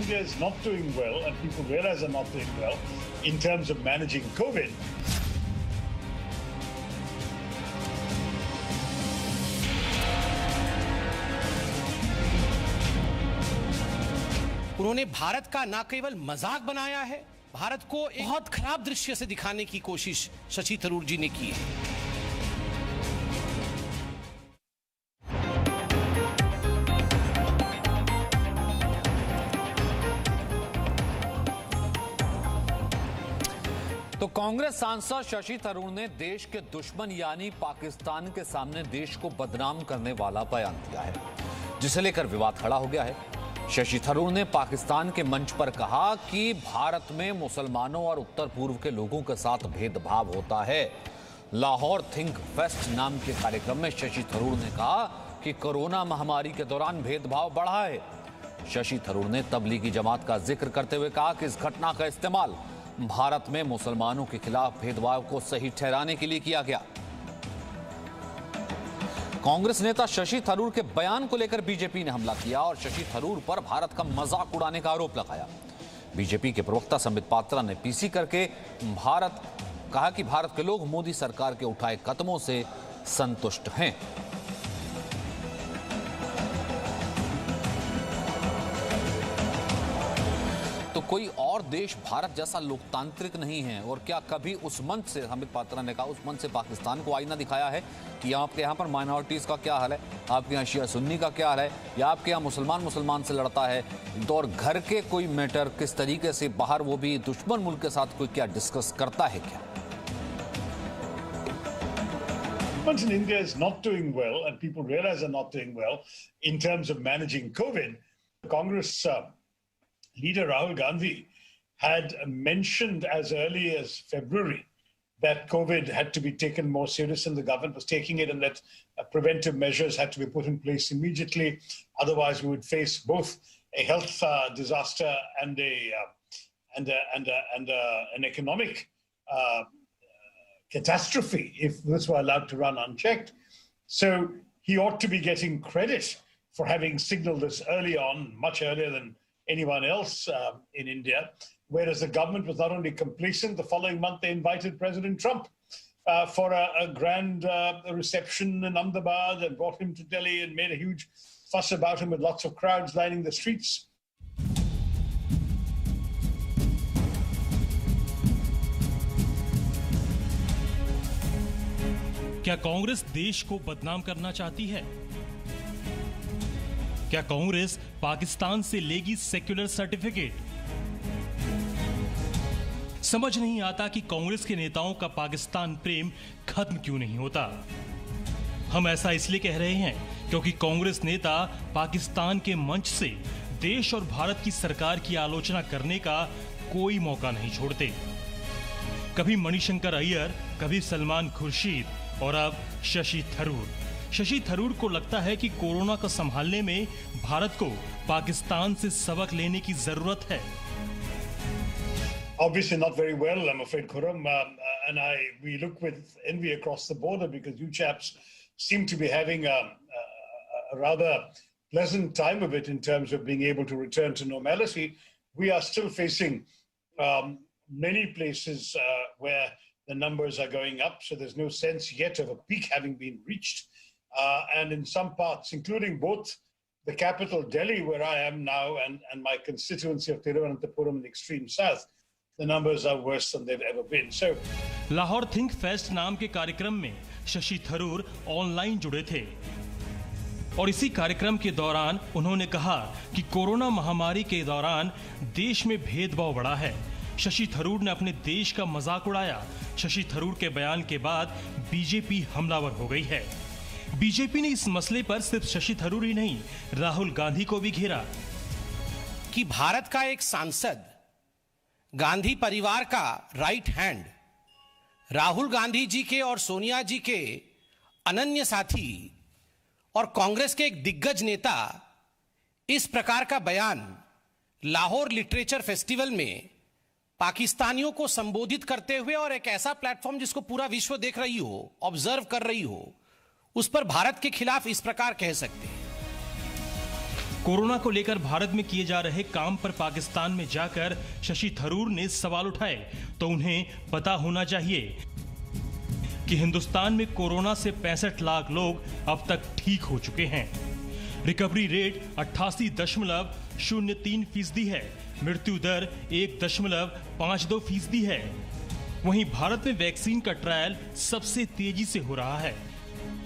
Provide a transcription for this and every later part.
India is not doing well, and people realize they're not doing well in terms of managing COVID. उन्होंने भारत का न केवल मजाक बनाया है, भारत को एक बहुत खराब दृश्य से दिखाने की कोशिश शशि थरूर जी ने की है। तो कांग्रेस सांसद शशि थरूर ने देश के दुश्मन यानी पाकिस्तान के सामने देश को बदनाम करने वाला बयान दिया है, जिसे लेकर विवाद खड़ा हो गया है। शशि थरूर ने पाकिस्तान के मंच पर कहा कि भारत में मुसलमानों और उत्तर पूर्व के लोगों के साथ भेदभाव होता है। लाहौर थिंक फेस्ट नाम के कार्यक्रम में शशि थरूर ने कहा कि कोरोना महामारी के दौरान भेदभाव बढ़ा है। शशि थरूर ने तबलीगी जमात का जिक्र करते हुए कहा कि इस घटना का इस्तेमाल भारत में मुसलमानों के खिलाफ भेदभाव को सही ठहराने के लिए किया गया। कांग्रेस नेता शशि थरूर के बयान को लेकर बीजेपी ने हमला किया और शशि थरूर पर भारत का मजाक उड़ाने का आरोप लगाया। बीजेपी के प्रवक्ता संबित पात्रा ने पीसी करके कहा कि भारत के लोग मोदी सरकार के उठाए कदमों से संतुष्ट हैं। तो कोई और देश भारत जैसा लोकतांत्रिक नहीं है, और क्या कभी उस मंच से, संबित पात्रा ने कहा, उस मंच से पाकिस्तान को आईना दिखाया है कि आपके यहाँ पर माइनॉरिटीज का क्या हाल है, आपके यहाँ शिया सुन्नी का क्या हाल है, या आपके यहाँ मुसलमान से लड़ता है, और घर के कोई मैटर किस तरीके से बाहर, वो भी दुश्मन मुल्क के साथ, कोई क्या डिस्कस करता है क्या? In India is not doing well, and people realize they're not doing well in terms of managing COVID. Congress leader Rahul Gandhi had mentioned as early as February that COVID had to be taken more serious, and the government was taking it, and that preventive measures had to be put in place immediately. Otherwise, we would face both a health disaster and an economic catastrophe if this were allowed to run unchecked. So he ought to be getting credit for having signaled this early on, much earlier than anyone else in India, whereas the government was not only complacent. The following month, they invited President Trump for a grand reception in Ahmedabad and brought him to Delhi and made a huge fuss about him with lots of crowds lining the streets. क्या कांग्रेस देश को बदनाम करना चाहती है? क्या कांग्रेस पाकिस्तान से लेगी सेक्युलर सर्टिफिकेट? समझ नहीं आता कि कांग्रेस के नेताओं का पाकिस्तान प्रेम खत्म क्यों नहीं होता। हम ऐसा इसलिए कह रहे हैं क्योंकि कांग्रेस नेता पाकिस्तान के मंच से देश और भारत की सरकार की आलोचना करने का कोई मौका नहीं छोड़ते। कभी मणिशंकर अय्यर, कभी सलमान खुर्शीद, और अब शशि थरूर। शशि थरूर को लगता है कि कोरोना को संभालने में भारत को पाकिस्तान से सबक लेने की जरूरत है। Obviously not very well, I'm afraid, Khurram, and we look with envy across the border because you chaps seem to be having a rather pleasant time of it in terms of being able to return to normality. We are still facing many places where the numbers are going up, so there's no sense yet of a peak having been reached. And in some parts, including both the capital, Delhi, where I am now, and my constituency of Thiruvananthapuram in the extreme south, the numbers are worse than they've ever been. So, Lahore think fest नाम के कार्यक्रम में Shashi Tharoor online जुड़े थे और इसी कार्यक्रम के दौरान उन्होंने कहा कि कोरोना महामारी के दौरान देश में भेदभाव बढ़ा है। शशि थरूर ने अपने देश का मजाक उड़ाया। शशि थरूर के बयान के बाद बीजेपी हमलावर हो गई है। बीजेपी ने इस मसले पर सिर्फ शशि थरूर ही नहीं, राहुल गांधी को भी घेरा कि भारत का एक सांसद, गांधी परिवार का राइट हैंड, राहुल गांधी जी के और सोनिया जी के अनन्य साथी और कांग्रेस के एक दिग्गज नेता इस प्रकार का बयान लाहौर लिटरेचर फेस्टिवल में पाकिस्तानियों को संबोधित करते हुए, और एक ऐसा प्लेटफॉर्म जिसको पूरा विश्व देख रही हो, ऑब्जर्व कर रही हो, उस पर भारत के खिलाफ इस प्रकार कह सकते हैं। कोरोना को लेकर भारत में किए जा रहे काम पर पाकिस्तान में जाकर शशि थरूर ने सवाल उठाए तो उन्हें पता होना चाहिए कि हिंदुस्तान में कोरोना से 65 लाख लोग अब तक ठीक हो चुके हैं। रिकवरी रेट 88.03% है। मृत्यु दर 1.52% है। वहीं भारत में वैक्सीन का ट्रायल सबसे तेजी से हो रहा है।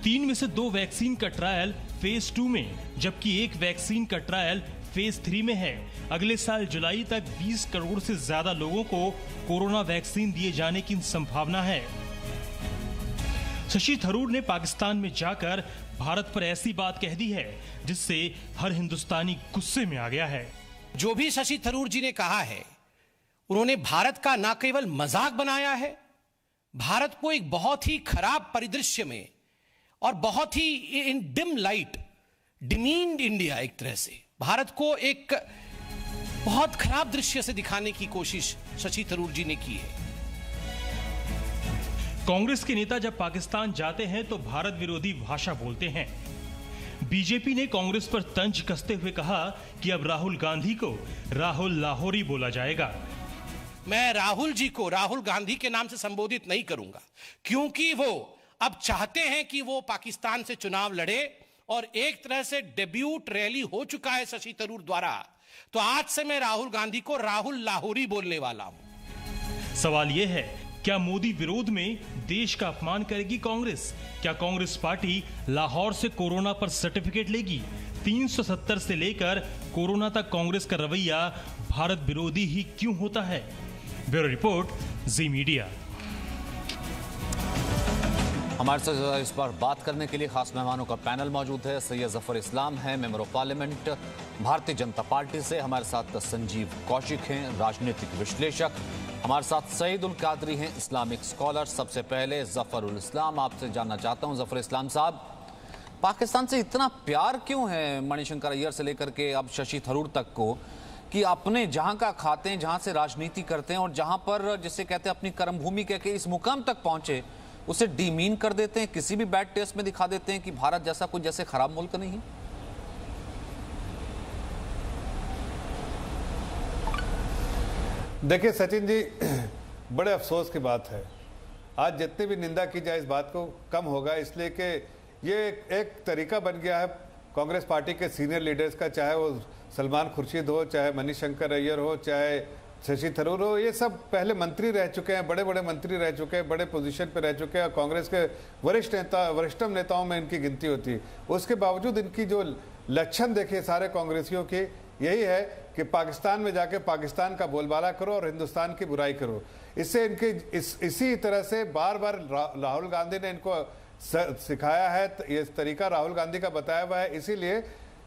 3 में से 2 वैक्सीन का ट्रायल फेज 2 में, जबकि एक वैक्सीन का ट्रायल फेज 3 में है। अगले साल जुलाई तक 20 करोड़ से ज्यादा लोगों को कोरोना वैक्सीन दिए जाने की संभावना है। शशि थरूर ने पाकिस्तान में जाकर भारत पर ऐसी बात कह दी है जिससे हर हिंदुस्तानी गुस्से में आ गया है। जो भी शशि थरूर जी ने कहा है, उन्होंने भारत का न केवल मजाक बनाया है, भारत को एक बहुत ही खराब परिदृश्य में और बहुत ही इन डिम लाइट डिमीन्ड इंडिया, एक तरह से भारत को एक बहुत खराब दृश्य से दिखाने की कोशिश शशि थरूर जी ने की है। कांग्रेस के नेता जब पाकिस्तान जाते हैं तो भारत विरोधी भाषा बोलते हैं। बीजेपी ने कांग्रेस पर तंज कसते हुए कहा कि अब राहुल गांधी को राहुल लाहौरी बोला जाएगा। मैं राहुल जी को राहुल गांधी के नाम से संबोधित नहीं करूंगा, क्योंकि वो अब चाहते हैं कि वो पाकिस्तान से चुनाव लड़े और एक तरह से डेब्यूट रैली हो चुका है शशि थरूर द्वारा। तो आज से मैं राहुल गांधी को राहुल लाहौरी बोलने वाला हूं। सवाल यह है, क्या मोदी विरोध में देश का अपमान करेगी कांग्रेस? क्या कांग्रेस पार्टी लाहौर से कोरोना पर सर्टिफिकेट लेगी? 370 से लेकर कोरोना तक कांग्रेस का रवैया भारत विरोधी ही क्यों होता है? ब्यूरो रिपोर्ट, जी मीडिया। हमारे साथ इस पर बात करने के लिए खास मेहमानों का पैनल मौजूद है। सैयद जफर इस्लाम हैं, member of parliament Bharatiya Janata party से। हमारे साथ संजीव कौशिक हैं, राजनीतिक विश्लेषक। हमारे साथ सईद उल कादरी हैं, इस्लामिक स्कॉलर। सबसे पहले जफर उल इस्लाम, आपसे जानना चाहता हूं, जफर इस्लाम साहब, पाकिस्तान से इतना प्यार क्यों है मणिशंकर अय्यर से लेकर के अब शशि थरूर तक को, कि अपने जहां का खाते हैं, जहां से राजनीति करते हैं और जहां पर जिसे कहते हैं अपनी कर्मभूमि कह के इस मुकाम तक पहुंचे, उसे डीमीन कर देते हैं, किसी भी बैड टेस्ट में दिखा देते हैं कि भारत जैसा कुछ जैसे खराब मुल्क नहीं है? देखिए सचिन जी, बड़े अफसोस की बात है, आज जितनी भी निंदा की जाए इस बात को कम होगा, इसलिए कि ये एक तरीका बन गया है कांग्रेस पार्टी के सीनियर लीडर्स का, चाहे वो सलमान खुर्शीद हो, चाहे मणिशंकर अय्यर हो, चाहे शशि थरूर हो। ये सब पहले मंत्री रह चुके हैं, बड़े बड़े मंत्री रह चुके हैं, बड़े पोजीशन पे रह चुके हैं और कांग्रेस के वरिष्ठतम नेताओं में इनकी गिनती होती है। उसके बावजूद इनकी जो लक्षण देखे सारे कांग्रेसियों के, यही है कि पाकिस्तान में जाके पाकिस्तान का बोलबाला करो और हिंदुस्तान की बुराई करो। इससे इनके इसी तरह से बार बार राहुल गांधी ने इनको सिखाया है। ये तरीका राहुल गांधी का बताया हुआ है, इसीलिए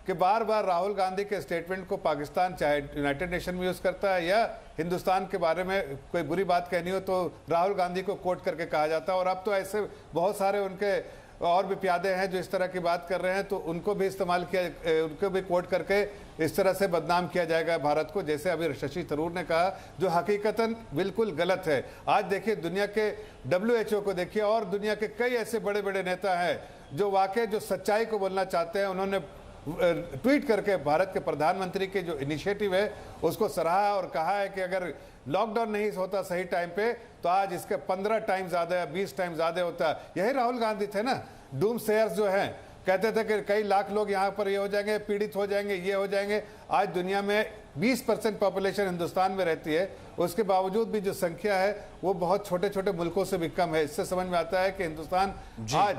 कि बार बार राहुल गांधी के स्टेटमेंट को पाकिस्तान चाहे यूनाइटेड नेशन में यूज़ करता है या हिंदुस्तान के बारे में कोई बुरी बात कहनी हो तो राहुल गांधी को कोट करके कहा जाता है। और अब तो ऐसे बहुत सारे उनके और भी प्यादे हैं जो इस तरह की बात कर रहे हैं, तो उनको भी इस्तेमाल किया, उनको भी कोट करके इस तरह से बदनाम किया जाएगा भारत को, जैसे अभी शशि थरूर ने कहा, जो हकीकतन बिल्कुल गलत है। आज देखिए दुनिया के WHO को देखिए और दुनिया के कई ऐसे बड़े बड़े नेता हैं जो वाकई जो सच्चाई को बोलना चाहते हैं, उन्होंने ट्वीट करके भारत के प्रधानमंत्री के जो इनिशिएटिव है उसको सराहा और कहा है कि अगर लॉकडाउन नहीं होता सही टाइम पे तो आज इसके 15 टाइम ज्यादा या 20 टाइम ज्यादा होता। यही राहुल गांधी थे ना, डूम सेयर्स जो हैं, कहते थे कि कई लाख लोग यहाँ पर ये हो जाएंगे, पीड़ित हो जाएंगे, ये हो जाएंगे। आज दुनिया में 20% पॉपुलेशन हिंदुस्तान में रहती है, उसके बावजूद भी जो संख्या है वो बहुत छोटे छोटे मुल्कों से भी कम है। इससे समझ में आता है कि हिंदुस्तान आज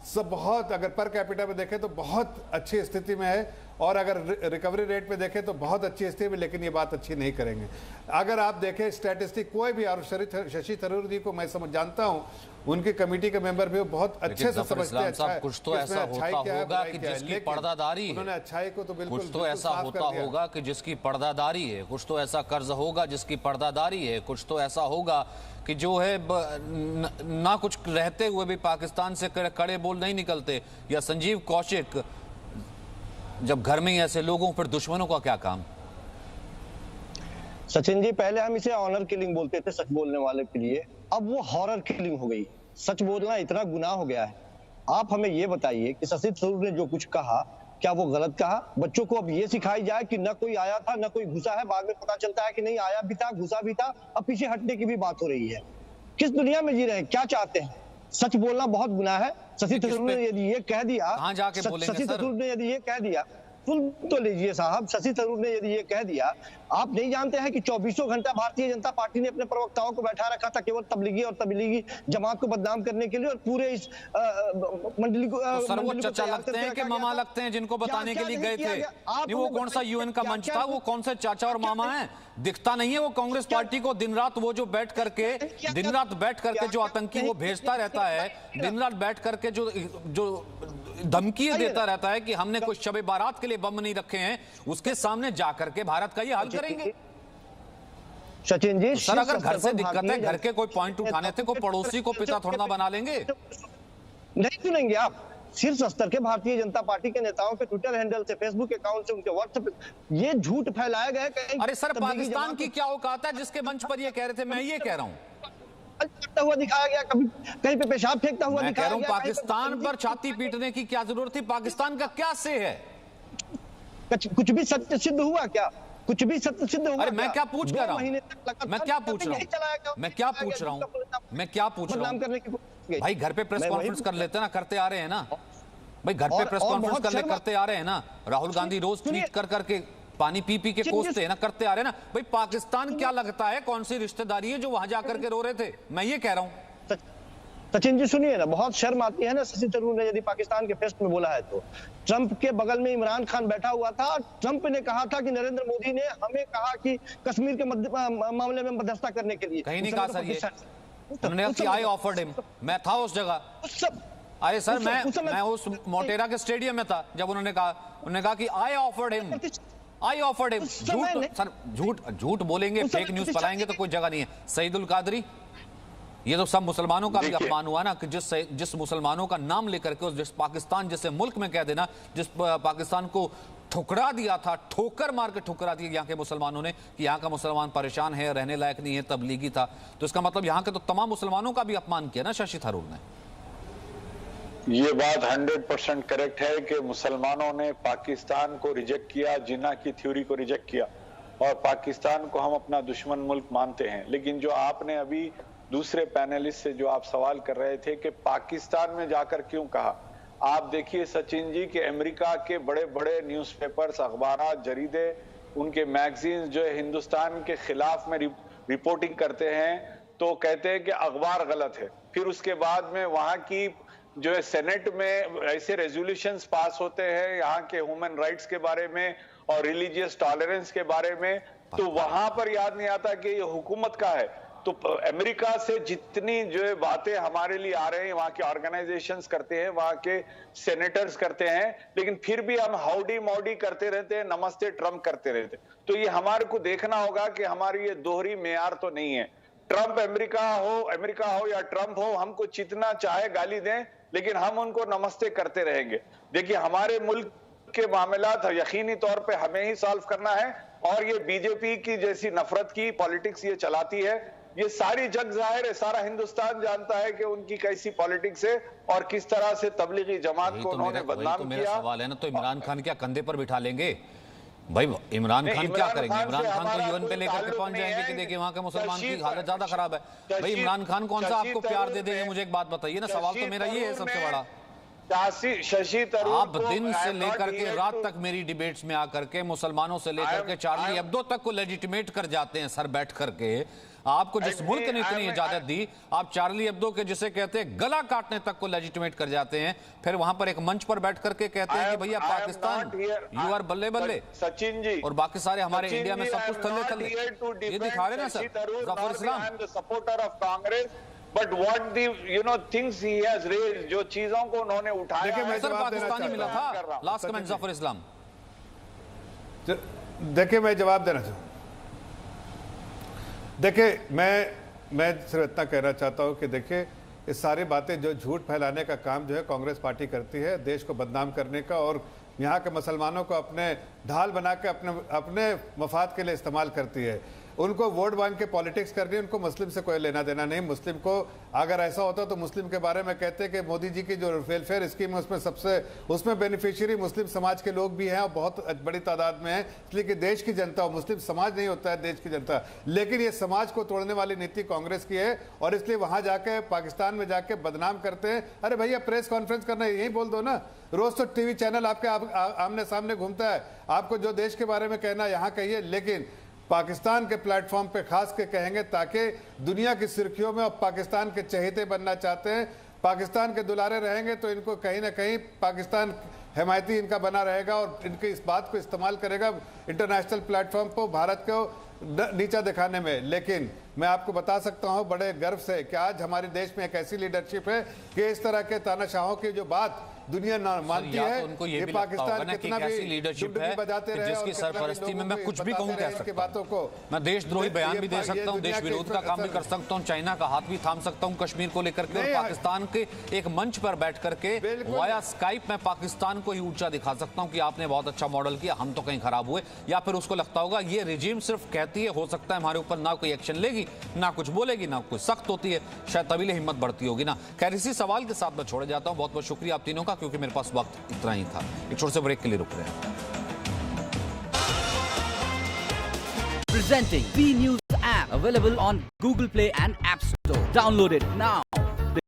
सब बहुत, अगर पर कैपिटा पे देखें तो बहुत अच्छी स्थिति में है और अगर रिकवरी रेट पे देखें तो बहुत अच्छी स्थिति में, लेकिन ये बात अच्छी नहीं करेंगे। अगर आप देखें स्टैटिस्टिक कोई भी, और शशि थरूर जी को मैं समझ जानता हूँ, उनकी कमेटी के मेंबर भी बहुत अच्छे से समझते हैं। अच्छा, कुछ तो ऐसा होता होगा कि जिसकी पर्दादारी है, उन्होंने अच्छाई को तो बिल्कुल, कुछ तो ऐसा होता होगा कि जिसकी पर्दादारी है, कुछ तो ऐसा कर्ज होगा जिसकी पर्दादारी है, कुछ तो ऐसा होगा कि जो है ना कुछ रहते हुए भी पाकिस्तान से कड़े बोल नहीं निकलते। या संजीव कौशिक, जब घर में ही ऐसे लोगों पर दुश्मनों का क्या काम? सचिन जी, पहले हम इसे ऑनर किलिंग बोलते थे सच बोलने वाले के लिए, अब वो हॉरर किलिंग हो गई। सच बोलना इतना गुनाह हो गया है। आप हमें ये बताइए कि शशि थरूर ने जो कुछ कहा क्या वो गलत कहा? बच्चों को अब ये सिखाई जाए कि न कोई आया था न कोई घुसा है, बाद में पता चलता है कि नहीं आया भी था घुसा भी था, अब पीछे हटने की भी बात हो रही है। किस दुनिया में जी रहे हैं? क्या चाहते हैं? सच बोलना बहुत गुनाह है। शशि थरूर ने यदि ये कह दिया, शशि थरूर ने यदि ये कह दिया, सुन तो लीजिए साहब, शशि थरूर ने यदि ये कह दिया, आप नहीं जानते हैं कि 24 घंटा भारतीय जनता पार्टी ने अपने प्रवक्ताओं को बैठा रखा था केवल तबलीगी और तबलीगी जमात को बदनाम करने के लिए, और पूरे इस मंडली को तो सर वो चचा लगते हैं कि मामा लगते हैं जिनको बताने के लिए गए थे? नहीं, वो कौन सा यूएन का मंच था? वो कौन से चाचा और मामा हैं? दिखता नहीं है वो कांग्रेस पार्टी को दिन रात वो जो बैठ करके जो आतंकी वो भेजता रहता है, दिन रात बैठ करके जो धमकी देता रहता है कि हमने कुछ शबे बारात के लिए बम नहीं रखे हैं, उसके सामने जाकर के भारत का ये हाल करेंगे। सचिन जी, सर अगर घर से दिक्कत है, घर के कोई पॉइंट उठाने थे, कोई पड़ोसी को पिता थोड़ा बना लेंगे? नहीं सुनेंगे आप। शीर्ष स्तर के भारतीय जनता पार्टी के नेताओं के ट्विटर हैंडल से, फेसबुक अकाउंट से, उनके व्हाट्सएप ये झूठ फैलाया गया है। अरे सर पाकिस्तान की क्या औकात है जिसके मंच पर ये कह रहे थे? मैं ये कह रहा हूँ करता हुआ दिखाया गया, कभी कहीं पे पेशाब फेंकता हुआ दिखाया गया। पाकिस्तान पर छाती पीटने की क्या जरूरत थी? पाकिस्तान का क्या से है? कुछ भी सत्य सिद्ध हुआ क्या? कुछ भी सत्य सिद्ध हुआ? अरे मैं क्या पूछ रहा हूँ? मैं क्या पूछ रहा हूँ? भाई घर पे प्रेस कॉन्फ्रेंस कर लेते ना, करते आ रहे हैं ना भाई, घर पे प्रेस कॉन्फ्रेंस करते आ रहे हैं ना। राहुल गांधी रोज ट्वीट कर करके पानी पी पी के कोसते हैं ना, करते आ रहे हैं ना भाई। पाकिस्तान क्या लगता है? कौन सी रिश्तेदारी है जो वहां जाकर के रो रहे थे? मैं ये कह रहा हूं। सचिन जी सुनिए ना, बहुत शर्म आती है ना शशि थरूर ने यदि पाकिस्तान के फेस्ट में बोला है तो। ट्रंप के बगल में इमरान खान बैठा हुआ था, ट्रंप ने कहा था कि नरेंद्र मोदी ने हमें कहा कि कश्मीर के मामले में मध्यस्थता करने के लिए। कहीं नहीं कहा सर ये, उन्होंने कहा कि आई ऑफर्ड हिम। मैं था उस जगह। अरे सर मैं उस मोटेरा के स्टेडियम में था जब उन्होंने कहा कि I offered him, I offered him. झूठ बोलेंगे, फेक न्यूज फैलाएंगे तो कोई जगह नहीं है। सईदुल कादरी, ये तो सब मुसलमानों का भी अपमान हुआ ना कि जिस मुसलमानों का नाम लेकर के जिस पाकिस्तान जैसे मुल्क में कह देना, जिस पाकिस्तान को ठुकरा दिया था, ठोकर मार के ठुकरा दिया यहाँ के मुसलमानों ने कि यहाँ का मुसलमान परेशान है, रहने लायक नहीं है, तबलीगी था, तो इसका मतलब यहाँ के तो तमाम मुसलमानों का भी अपमान किया ना शशि थरूर ने। ये बात 100% करेक्ट है कि मुसलमानों ने पाकिस्तान को रिजेक्ट किया, जिन्ना की थ्योरी को रिजेक्ट किया, और पाकिस्तान को हम अपना दुश्मन मुल्क मानते हैं। लेकिन जो आपने अभी दूसरे पैनलिस्ट से जो आप सवाल कर रहे थे कि पाकिस्तान में जाकर क्यों कहा, आप देखिए सचिन जी कि अमेरिका के बड़े बड़े न्यूज़पेपर्स, अखबार, जरीदे, उनके मैगजीन्स जो है हिंदुस्तान के खिलाफ में रिपोर्टिंग करते हैं तो कहते हैं कि अखबार गलत है। फिर उसके बाद में वहां की जो है सेनेट में ऐसे रेजोल्यूशंस पास होते हैं यहाँ के ह्यूमन राइट्स के बारे में और रिलीजियस टॉलरेंस के बारे में, तो वहां पर याद नहीं आता कि ये हुकूमत का है। तो अमेरिका से जितनी जो है बातें हमारे लिए आ रहे हैं, वहां के ऑर्गेनाइजेशंस करते हैं, वहां के सेनेटर्स करते हैं, लेकिन फिर भी हम हाउडी मॉडी करते रहते हैं, नमस्ते ट्रम्प करते रहते हैं। तो ये हमारे को देखना होगा कि हमारी ये दोहरी मेयार तो नहीं है। ट्रम्प अमेरिका हो या ट्रम्प हो, हमको जितना चाहे गाली दें, लेकिन हम उनको नमस्ते करते रहेंगे। देखिए हमारे मुल्क के मामलात यकीनी तौर पे हमें ही सॉल्व करना है, और ये बीजेपी की जैसी नफरत की पॉलिटिक्स ये चलाती है, ये सारी जग जाहिर है, सारा हिंदुस्तान जानता है कि उनकी कैसी पॉलिटिक्स है और किस तरह से तबलीगी जमात को उन्होंने बदनाम किया। सवाल है ना, तो इमरान खान क्या कंधे पर बिठा लेंगे भाई? इमरान खान क्या करेंगे? इमरान खान तो यूएन पे लेकर के पहुंच जाएंगे कि देखिए वहां के मुसलमान की हालत ज्यादा खराब है। भाई इमरान खान कौन सा आपको प्यार दे देंगे? मुझे एक बात बताइए ना, सवाल तो मेरा ये है सबसे बड़ा। शशि थरूर आप दिन से लेकर के रात तक मेरी डिबेट्स में आकर के मुसलमानों से लेकर के चार्ली एब्दो तक को लेजिटिमेट कर जाते हैं सर बैठ करके। आपको जिस मुल्क ने इतनी इजाजत दी, आप चार्ली एब्दो के जिसे कहते हैं गला काटने तक को लेजिटिमेट कर जाते हैं, फिर वहां पर एक मंच पर बैठ करके कहते हैं कि भैया पाकिस्तान यू आर बल्ले बल्ले, सचिन जी, और बाकी सारे हमारे इंडिया में सब कुछ थल्ले थल्ले। ये दिखा रहे ना sir Zafar Islam, supporter of Congress, but what the things he has raised, जो चीजों को उन्होंने उठाया। देखिए सर पाकिस्तानी मिला था लास्ट कमेंट जफर इस्लाम। देखिए मैं जवाब देना चाहूँ। देखिए मैं सिर्फ इतना कहना चाहता हूँ कि देखिए ये सारी बातें जो झूठ फैलाने का काम जो है कांग्रेस पार्टी करती है, देश को बदनाम करने का, और यहाँ के मुसलमानों को अपने ढाल बना के अपने मफाद के लिए इस्तेमाल करती है। उनको वोट मांग के पॉलिटिक्स करनी है, उनको मुस्लिम से कोई लेना देना नहीं। मुस्लिम को अगर ऐसा होता तो मुस्लिम के बारे में कहते कि मोदी जी की जो वेलफेयर स्कीम है उसमें बेनिफिशियरी मुस्लिम समाज के लोग भी हैं और बहुत बड़ी तादाद में है, इसलिए कि देश की जनता, मुस्लिम समाज नहीं होता है देश की जनता। लेकिन ये समाज को तोड़ने वाली नीति कांग्रेस की है और इसलिए वहां जाके पाकिस्तान में जाके बदनाम करते हैं। अरे भैया प्रेस कॉन्फ्रेंस करना है, यही बोल दो ना, रोज तो टीवी चैनल आपके आमने सामने घूमता है, आपको जो देश के बारे में कहना है यहाँ कहिए, लेकिन पाकिस्तान के प्लेटफॉर्म पे खास के कहेंगे ताकि दुनिया की सुर्खियों में, और पाकिस्तान के चहेते बनना चाहते हैं, पाकिस्तान के दुलारे रहेंगे तो इनको कहीं ना कहीं पाकिस्तान हिमायती इनका बना रहेगा और इनके इस बात को इस्तेमाल करेगा इंटरनेशनल प्लेटफॉर्म पर भारत को नीचा दिखाने में। लेकिन मैं आपको बता सकता हूं बड़े गर्व से कि आज हमारे देश में एक ऐसी लीडरशिप है कि इस तरह के तानाशाहों की जो बात दुनिया न मानती है, तो उनको ये भी पाकिस्तान कि कितना भी लीडरशिप है जिसकी सरपरस्ती में मैं कुछ भी कहूं कह सकता बातों को, मैं देशद्रोही बयान भी दे सकता हूं, देश विरोध का काम भी कर सकता हूं, चाइना का हाथ भी थाम सकता हूं कश्मीर को लेकर के, और पाकिस्तान के एक मंच पर बैठ करके वाया स्काइप में पाकिस्तान को ही ऊंचा दिखा सकता हूं कि आपने बहुत अच्छा मॉडल किया, हम तो कहीं खराब हुए। या फिर उसको लगता होगा ये रिजीम सिर्फ कहती है, हो सकता है हमारे ऊपर ना कोई एक्शन लेगी, ना कुछ बोलेगी, ना कुछ सख्त होती है, शायद तभी हिम्मत बढ़ती होगी ना। खैर इसी सवाल के साथ मैं छोड़े जाता हूं। बहुत बहुत शुक्रिया आप तीनों का, क्योंकि मेरे पास वक्त इतना ही था। एक छोटे से ब्रेक के लिए रुक रहे हैं। Presenting B News app available on Google Play and App Store. Download it now.